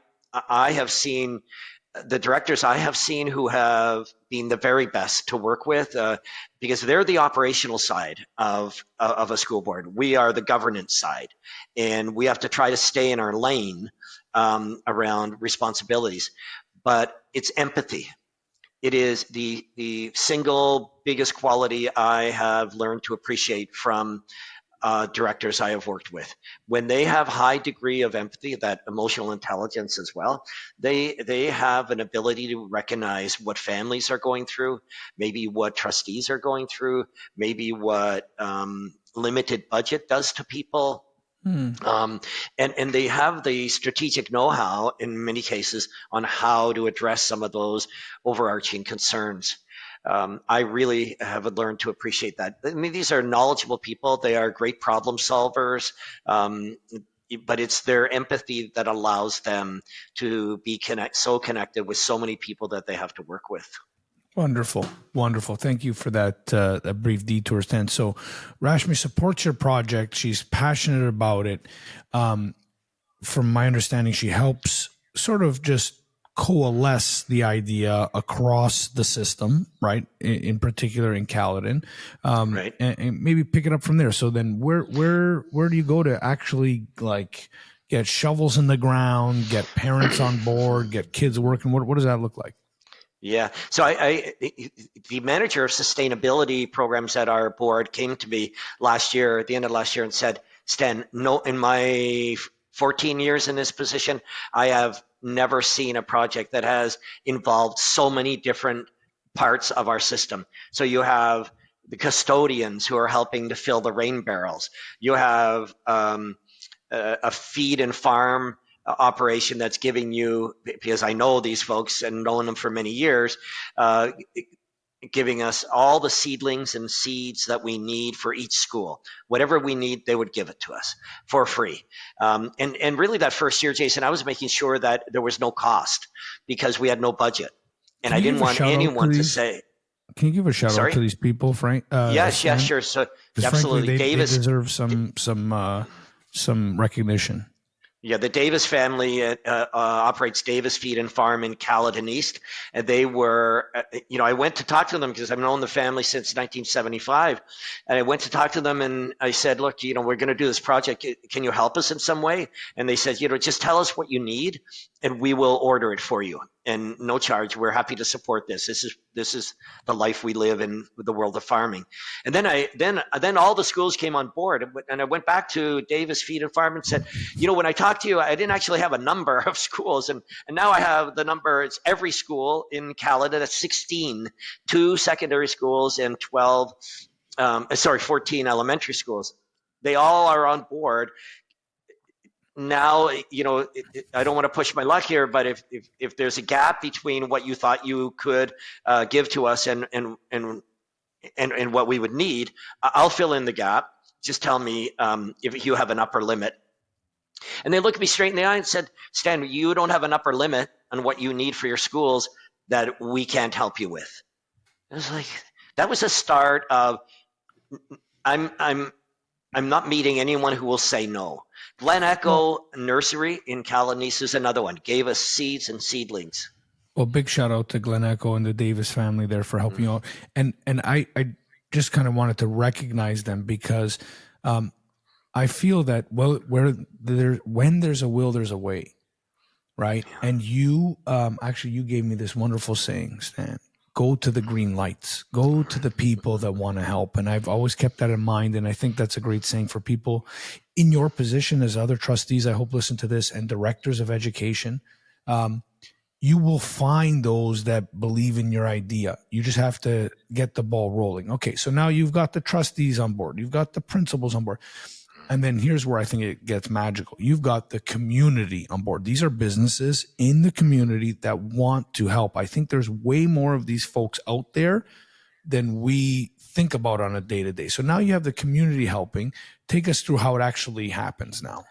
have seen the directors I have seen who have been the very best to work with, because they're the operational side of a school board. We are the governance side, and we have to try to stay in our lane around responsibilities. But it's empathy. It is the single biggest quality I have learned to appreciate from directors I have worked with. When they have high degree of empathy, that emotional intelligence as well, they have an ability to recognize what families are going through, maybe what trustees are going through, maybe what limited budget does to people. And they have the strategic know-how in many cases on how to address some of those overarching concerns. I really have learned to appreciate that. I mean, these are knowledgeable people. They are great problem solvers. But it's their empathy that allows them to be so connected with so many people that they have to work with. Wonderful. Wonderful. Thank you for that brief detour, Stan. So Rashmi supports your project. She's passionate about it. From my understanding, she helps sort of just coalesce the idea across the system, right? In particular in Caledon, Right. and maybe pick it up from there. So then where do you go to actually like get shovels in the ground, get parents on board, get kids working? What does that look like? Yeah. So the manager of sustainability programs at our board came to me at the end of last year, and said, Stan, no, in my 14 years in this position, I have never seen a project that has involved so many different parts of our system. So you have the custodians who are helping to fill the rain barrels. You have a feed and farm operation that's giving you, because I know these folks and known them for many years, giving us all the seedlings and seeds that we need for each school. Whatever we need, they would give it to us for free. And really that first year, Jason, I was making sure that there was no cost because we had no budget. And I didn't want anyone to say. Can you give a shout out to these people, Frank? Yes, sure. So Frankly, absolutely, they deserve some recognition. Yeah, the Davis family operates Davis Feed and Farm in Caledon East, and they were, I went to talk to them because I've known the family since 1975, and I went to talk to them and I said, look, we're going to do this project. Can you help us in some way? And they said, just tell us what you need, and we will order it for you, and no charge. We're happy to support this. This is the life we live in the world of farming. And then all the schools came on board, and I went back to Davis Feed and Farm and said, when I talked to you, I didn't actually have a number of schools, and now I have the number. It's every school in Caledon. That's 16, 2 secondary schools and 14 elementary schools. They all are on board. Now, I don't want to push my luck here, but if there's a gap between what you thought you could give to us and what we would need, I'll fill in the gap. Just tell me if you have an upper limit. And they looked me straight in the eye and said, Stan, you don't have an upper limit on what you need for your schools that we can't help you with. I was like, that was a start of, I'm not meeting anyone who will say no. Glen Echo Nursery in Caledon East is another one. Gave us seeds and seedlings. Well, big shout out to Glen Echo and the Davis family there for helping out. And I just kind of wanted to recognize them because I feel that when there's a will, there's a way, right? Yeah. And you you gave me this wonderful saying, Stan. Go to the green lights. Go to the people that want to help. And I've always kept that in mind. And I think that's a great saying for people in your position as other trustees, I hope listen to this, and directors of education. You will find those that believe in your idea. You just have to get the ball rolling. Okay, so now you've got the trustees on board. You've got the principals on board. And then here's where I think it gets magical. You've got the community on board. These are businesses in the community that want to help. I think there's way more of these folks out there than we think about on a day-to-day. So now you have the community helping. Take us through how it actually happens now.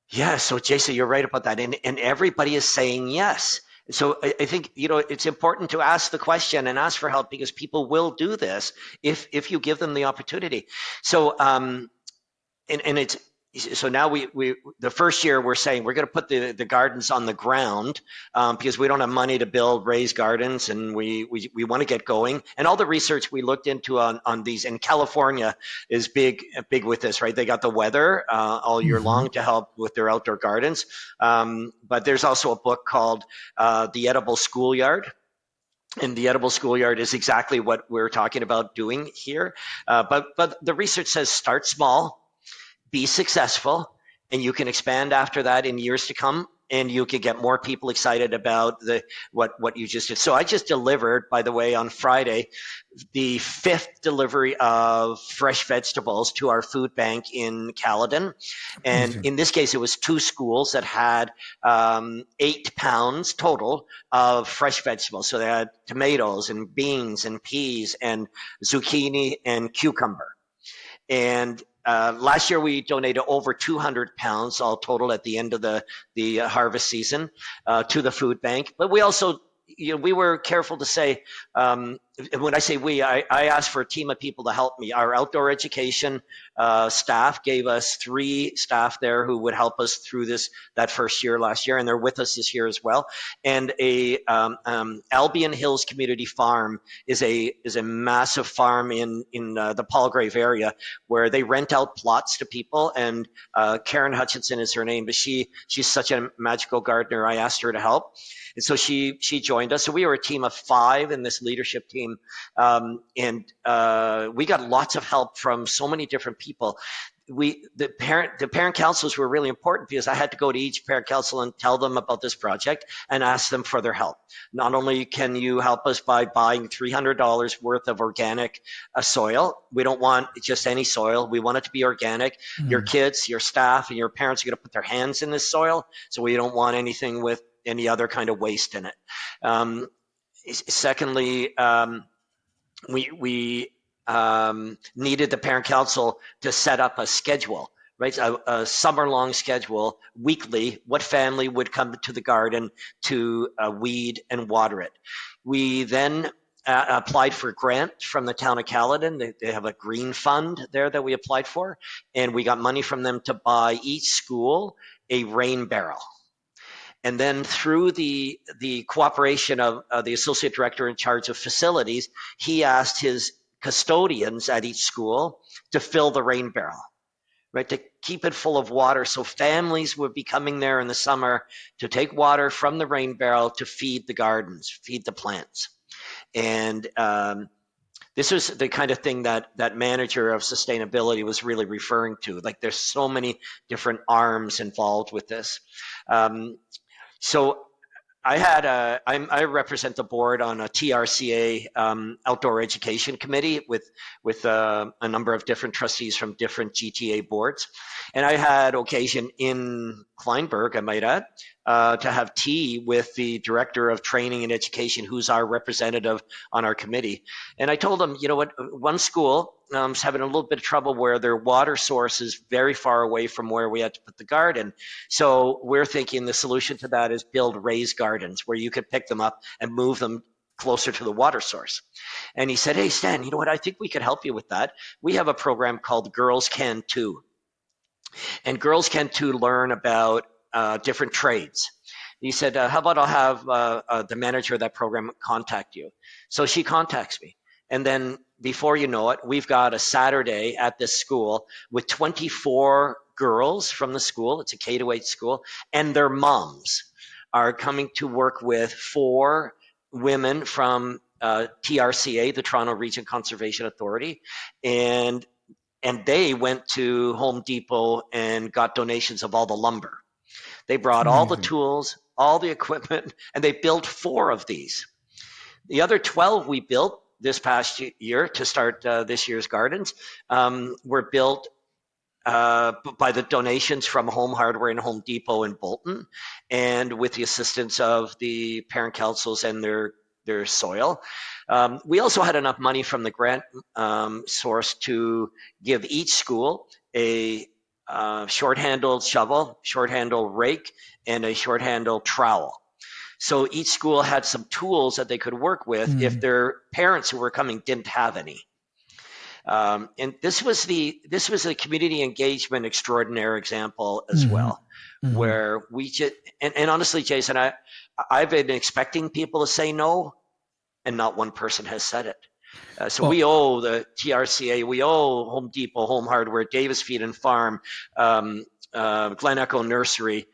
Yeah, so Jason, you're right about that. And everybody is saying yes. So I think, it's important to ask the question and ask for help because people will do this if you give them the opportunity. So, so now we the first year we're saying we're going to put the gardens on the ground because we don't have money to build raised gardens, and we want to get going. And all the research we looked into on these, and California is big with this, right? They got the weather all year long to help with their outdoor gardens. But there's also a book called The Edible Schoolyard. And the edible schoolyard is exactly what we're talking about doing here. But the research says start small, be successful, and you can expand after that in years to come. and you could get more people excited about what you just did. So I just delivered, by the way, on Friday, the 5th delivery of fresh vegetables to our food bank in Caledon. And Amazing. in this case, it was 2 schools that had 8 pounds total of fresh vegetables. So they had tomatoes and beans and peas and zucchini and cucumber. And last year we donated over 200 pounds all total at the end of the harvest season to the food bank. But we also, we were careful to say, when I say we, I asked for a team of people to help me. Our outdoor education staff gave us 3 staff there who would help us through that first year last year, and they're with us this year as well. And Albion Hills Community Farm is a massive farm in the Palgrave area where they rent out plots to people. And Karen Hutchinson is her name, but she's such a magical gardener. I asked her to help. And so she joined us. So we were a team of 5 in this leadership team. And we got lots of help from so many different people. The parent councils were really important because I had to go to each parent council and tell them about this project and ask them for their help. Not only can you help us by buying $300 worth of organic soil, we don't want just any soil. We want it to be organic. Your kids, your staff, and your parents are going to put their hands in this soil. So we don't want anything with any other kind of waste in it. Secondly, we needed the parent council to set up a schedule, right? A summer-long schedule, weekly, what family would come to the garden to weed and water it. We then applied for a grant from the town of Caledon. They have a green fund there that we applied for, and we got money from them to buy each school a rain barrel. And then through the cooperation of the associate director in charge of facilities, he asked his custodians at each school to fill the rain barrel, right, to keep it full of water. So families would be coming there in the summer to take water from the rain barrel to feed the gardens, feed the plants. And this was the kind of thing that manager of sustainability was really referring to. Like, there's so many different arms involved with this. So I represent the board on a TRCA outdoor education committee with a number of different trustees from different GTA boards. And I had occasion in Kleinburg, I might add, to have tea with the director of training and education, who's our representative on our committee. And I told him, you know what, one school is having a little bit of trouble where their water source is very far away from where we had to put the garden. So we're thinking the solution to that is build raised gardens where you could pick them up and move them closer to the water source. And he said, hey, Stan, you know what, I think we could help you with that. We have a program called Girls Can Too. And Girls Can Too learn about different trades. He said, how about I'll have the manager of that program contact you. So she contacts me. And then before you know it, we've got a Saturday at this school with 24 girls from the school. It's a K-8 school. And their moms are coming to work with 4 women from TRCA, the Toronto Region Conservation Authority. And they went to Home Depot and got donations of all the lumber. They brought all the tools, all the equipment, and they built 4 of these. The other 12 we built this past year to start this year's gardens were built by the donations from Home Hardware and Home Depot in Bolton, and with the assistance of the parent councils and their soil. We also had enough money from the grant source to give each school a short-handled shovel, short-handled rake, and a short-handled trowel. So each school had some tools that they could work with if their parents who were coming didn't have any. And this was a community engagement extraordinary example as well, where we just, and honestly, Jason, I've been expecting people to say no, and not one person has said it. So we owe the TRCA, we owe Home Depot, Home Hardware, Davis Feed and Farm, Glen Echo Nursery,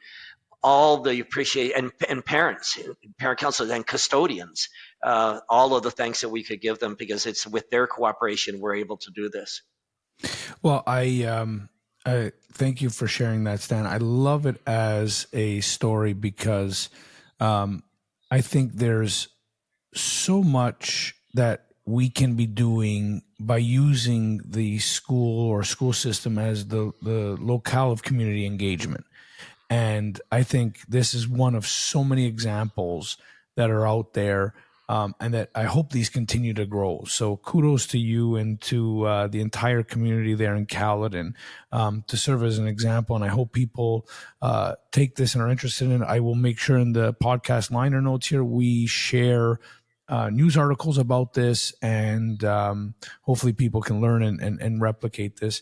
all the appreciation, and parents, parent councils, and custodians, all of the thanks that we could give them, because it's with their cooperation we're able to do this. Well, I Thank you for sharing that, Stan. I love it as a story because I think there's so much that we can be doing by using the school or school system as the locale of community engagement. And I think this is one of so many examples that are out there, and that I hope these continue to grow. So kudos to you and to the entire community there in Caledon, to serve as an example. And I hope people take this and are interested in it. I will make sure in the podcast liner notes here we share news articles about this, and hopefully people can learn and replicate this.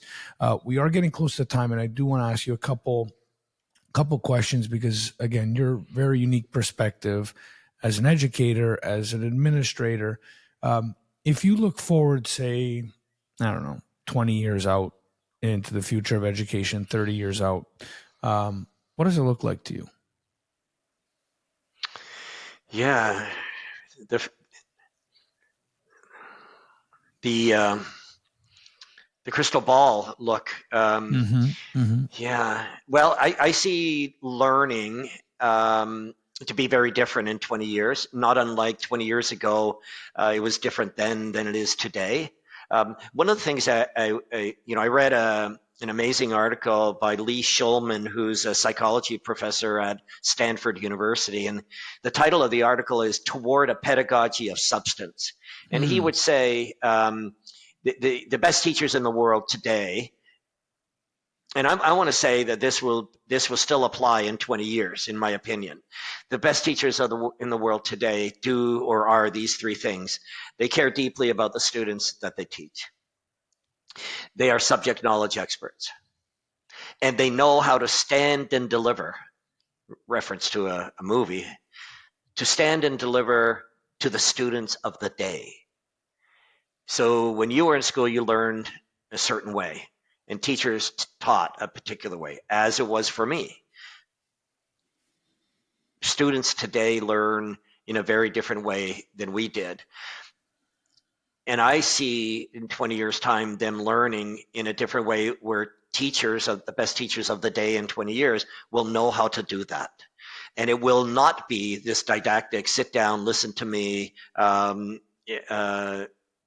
We are getting close to time, and I do want to ask you a couple questions because, again, your very unique perspective as an educator, as an administrator. If you look forward, say, I don't know, 20 years out into the future of education, 30 years out, what does it look like to you? Yeah, the the crystal ball look. Yeah. Well, I see learning to be very different in 20 years, not unlike 20 years ago. It was different then than it is today. One of the things that I read an amazing article by Lee Shulman, who's a psychology professor at Stanford University. And the title of the article is Toward a Pedagogy of Substance. And he would say the best teachers in the world today, and I want to say that this will still apply in 20 years, in my opinion. The best teachers in the world today do or are these three things. They care deeply about the students that they teach. They are subject knowledge experts. And they know how to stand and deliver, reference to a movie, to stand and deliver to the students of the day. So when you were in school, you learned a certain way. And teachers taught a particular way, as it was for me. Students today learn in a very different way than we did. And I see in 20 years' time them learning in a different way where the best teachers of the day in 20 years will know how to do that. And it will not be this didactic, sit down, listen to me,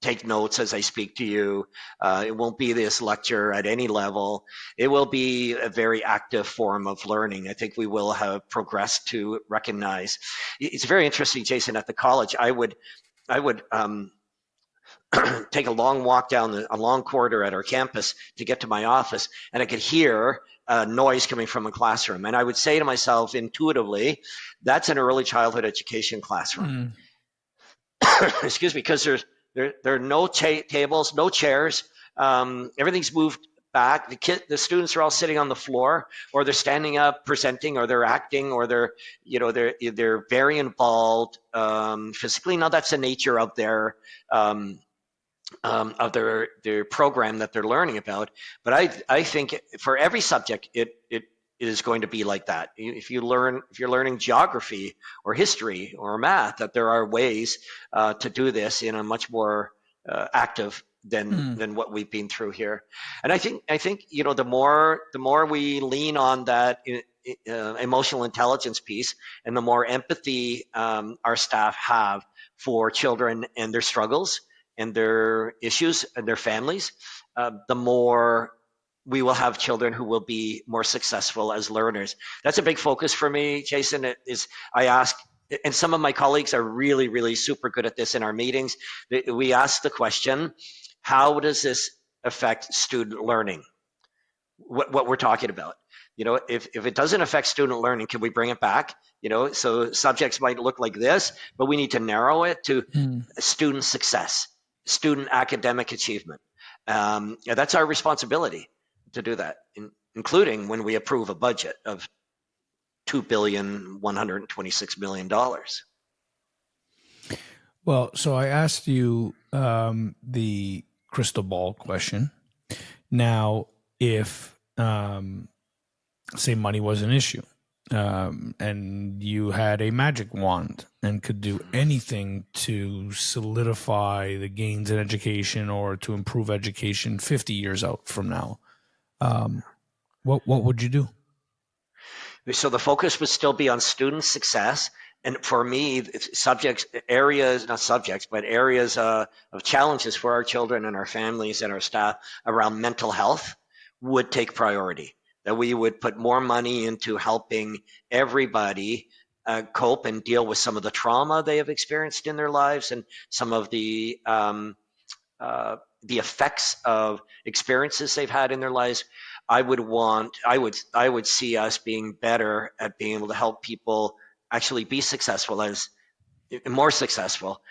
take notes as I speak to you. It won't be this lecture at any level. It will be a very active form of learning. I think we will have progressed to recognize. It's very interesting, Jason, at the college, I would take a long walk down a long corridor at our campus to get to my office, and I could hear noise coming from a classroom. And I would say to myself intuitively, that's an early childhood education classroom. Excuse me, because there are no tables, no chairs. Everything's moved back. The students are all sitting on the floor, or they're standing up, presenting, or they're acting, or they're very involved physically. Now that's the nature of their program that they're learning about. But I think for every subject, it is going to be like that. If you're learning geography or history or math, that there are ways to do this in a much more active than what we've been through here. And I think the more we lean on that emotional intelligence piece, and the more empathy our staff have for children and their struggles and their issues and their families, the more we will have children who will be more successful as learners. That's a big focus for me, Jason. I ask, and some of my colleagues are really, really super good at this in our meetings. We ask the question, how does this affect student learning? What we're talking about. If it doesn't affect student learning, can we bring it back? So subjects might look like this, but we need to narrow it to student success, student academic achievement. That's our responsibility to do that, including when we approve a budget of $2,126,000,000. Well, so I asked you the crystal ball question. Now, if say money was an issue, and you had a magic wand and could do anything to solidify the gains in education or to improve education 50 years out from now, What would you do? So the focus would still be on student success. And for me, subjects, areas, not subjects, but areas of challenges for our children and our families and our staff around mental health would take priority. That we would put more money into helping everybody cope and deal with some of the trauma they have experienced in their lives and some of the effects of experiences they've had in their lives. I would see us being better at being able to help people actually be successful, as more successful,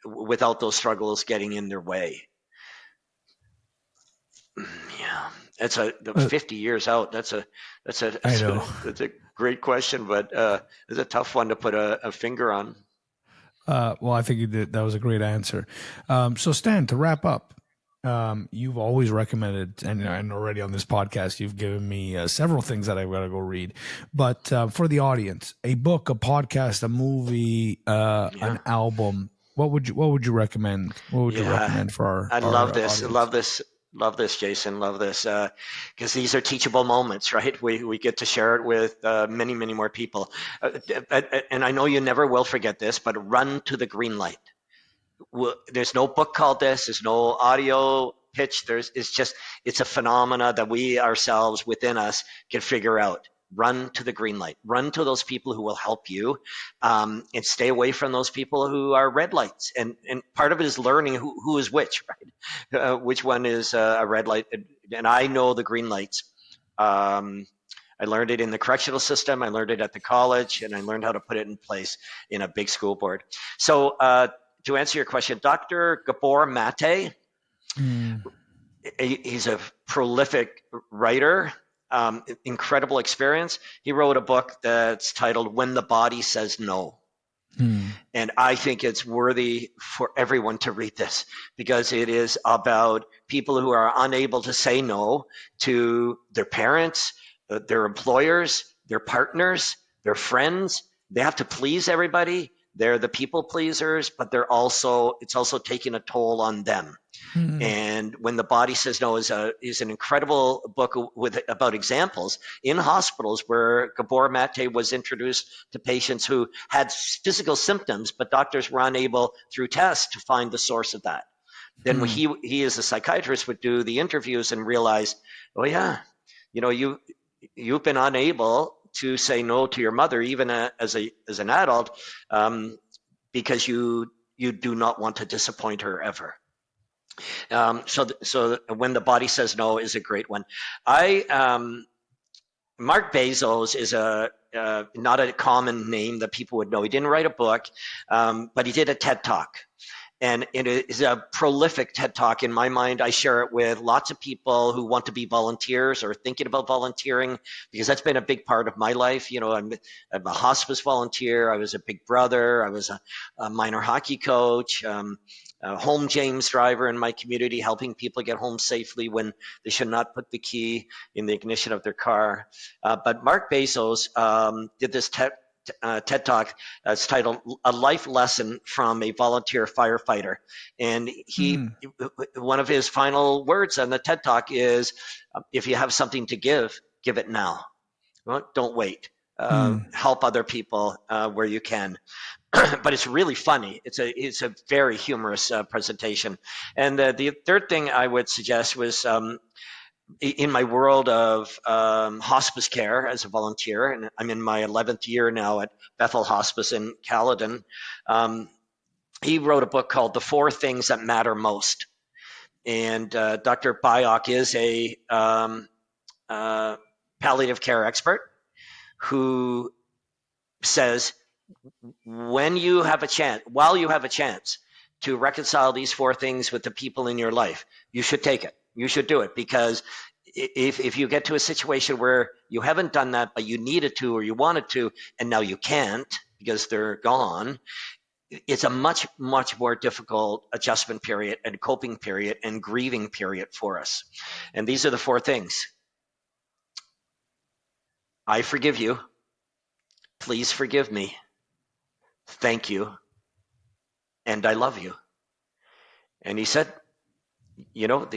without those struggles getting in their way. Yeah, that's a Uh, 50 years out. That's a that's a I that's know. a, that's a great question, but it's a tough one to put a finger on. Well, I think you did. That was a great answer. So, Stan, to wrap up, you've always recommended, and already on this podcast, you've given me several things that I've got to go read. But for the audience, a book, a podcast, a movie, Yeah, an album. What would you recommend? What would you yeah. recommend for our, I love our this. audience? Love this. Love this, Jason. Love this. Because these are teachable moments, right? We get to share it with many, many more people. And I know you never will forget this, but run to the green light. There's no book called this. There's no audio pitch. It's a phenomena that we ourselves within us can figure out. Run to the green light. Run to those people who will help you, and stay away from those people who are red lights. And part of it is learning who is which, right? Which one is a red light? And I know the green lights. I learned it in the correctional system. I learned it at the college, and I learned how to put it in place in a big school board. So to answer your question, Dr. Gabor Mate, Mm, he's a prolific writer, incredible experience. He wrote a book that's titled When the Body Says No. mm, And I think it's worthy for everyone to read this, because it is about people who are unable to say no to their parents, their employers, their partners, their friends. They have to please everybody. They're the people pleasers, but it's also taking a toll on them. mm, And When the Body Says No is an incredible book about examples in hospitals where Gabor Mate was introduced to patients who had physical symptoms, but doctors were unable through tests to find the source of that. Then mm, he as a psychiatrist would do the interviews and realize, oh yeah, you've been unable to say no to your mother even as an adult, because you do not want to disappoint her ever. So When the Body Says No is a great one. I Mark Bezos is a not a common name that people would know. He didn't write a book, but he did a TED Talk. And it is a prolific TED Talk in my mind. I share it with lots of people who want to be volunteers or thinking about volunteering, because that's been a big part of my life. I'm a hospice volunteer. I was a big brother. I was a minor hockey coach, a home James driver in my community, helping people get home safely when they should not put the key in the ignition of their car. But Mark Bezos did this TED Talk. It's titled "A Life Lesson from a Volunteer Firefighter," and mm, one of his final words on the TED Talk is, "If you have something to give it now. Well, don't wait. mm. Help other people where you can." But it's really funny. It's a very humorous presentation. And the third thing I would suggest was, in my world of hospice care as a volunteer, and I'm in my 11th year now at Bethel Hospice in Caledon. He wrote a book called The Four Things That Matter Most. And Dr. Bayok is a palliative care expert who says, while you have a chance to reconcile these four things with the people in your life, you should take it. You should do it, because if you get to a situation where you haven't done that, but you needed to or you wanted to, and now you can't because they're gone, it's a much, much more difficult adjustment period and coping period and grieving period for us. And these are the four things. I forgive you. Please forgive me. Thank you. And I love you. And he said, you know,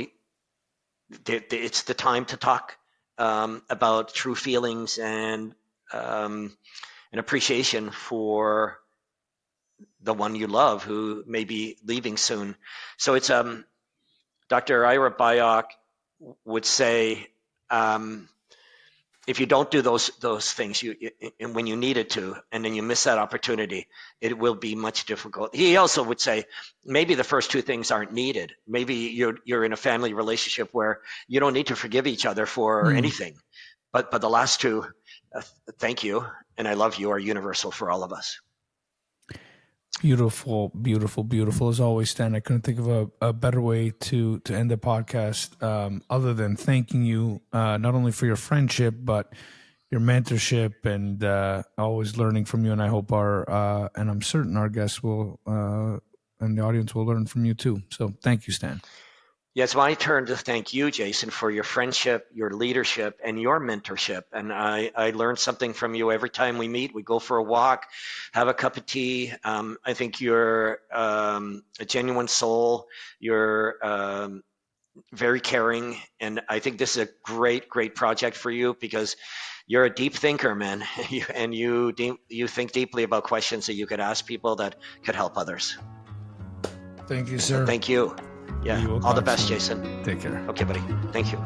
it's the time to talk about true feelings and an appreciation for the one you love who may be leaving soon. So it's Dr. Ira Byock would say, if you don't do those things and when you needed to, and then you miss that opportunity, it will be much difficult. He also would say maybe the first two things aren't needed. Maybe you're in a family relationship where you don't need to forgive each other for anything, but the last two, thank you and I love you, are universal for all of us. Beautiful, beautiful, beautiful. As always, Stan, I couldn't think of a better way to end the podcast other than thanking you not only for your friendship, but your mentorship and always learning from you. And I hope and I'm certain our guests will, and the audience will learn from you too. So thank you, Stan. Yeah, it's my turn to thank you, Jason, for your friendship, your leadership, and your mentorship. And I learn something from you every time we meet. We go for a walk, have a cup of tea. I think you're a genuine soul. You're very caring. And I think this is a great, great project for you because you're a deep thinker, man. And you think deeply about questions that you could ask people that could help others. Thank you, sir. So thank you. Yeah, all the best, Jason. Take care. Okay, buddy. Thank you.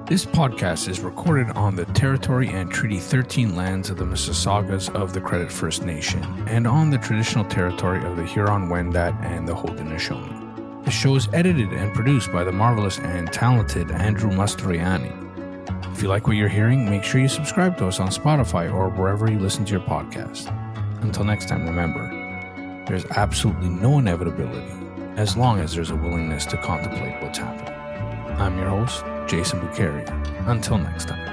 This podcast is recorded on the Territory and Treaty 13 lands of the Mississaugas of the Credit First Nation and on the traditional territory of the Huron-Wendat and the Haudenosaunee. The show is edited and produced by the marvelous and talented Andrew Mastroianni. If you like what you're hearing, make sure you subscribe to us on Spotify or wherever you listen to your podcast. Until next time, remember, there's absolutely no inevitability as long as there's a willingness to contemplate what's happening. I'm your host, Jason Buccheri. Until next time.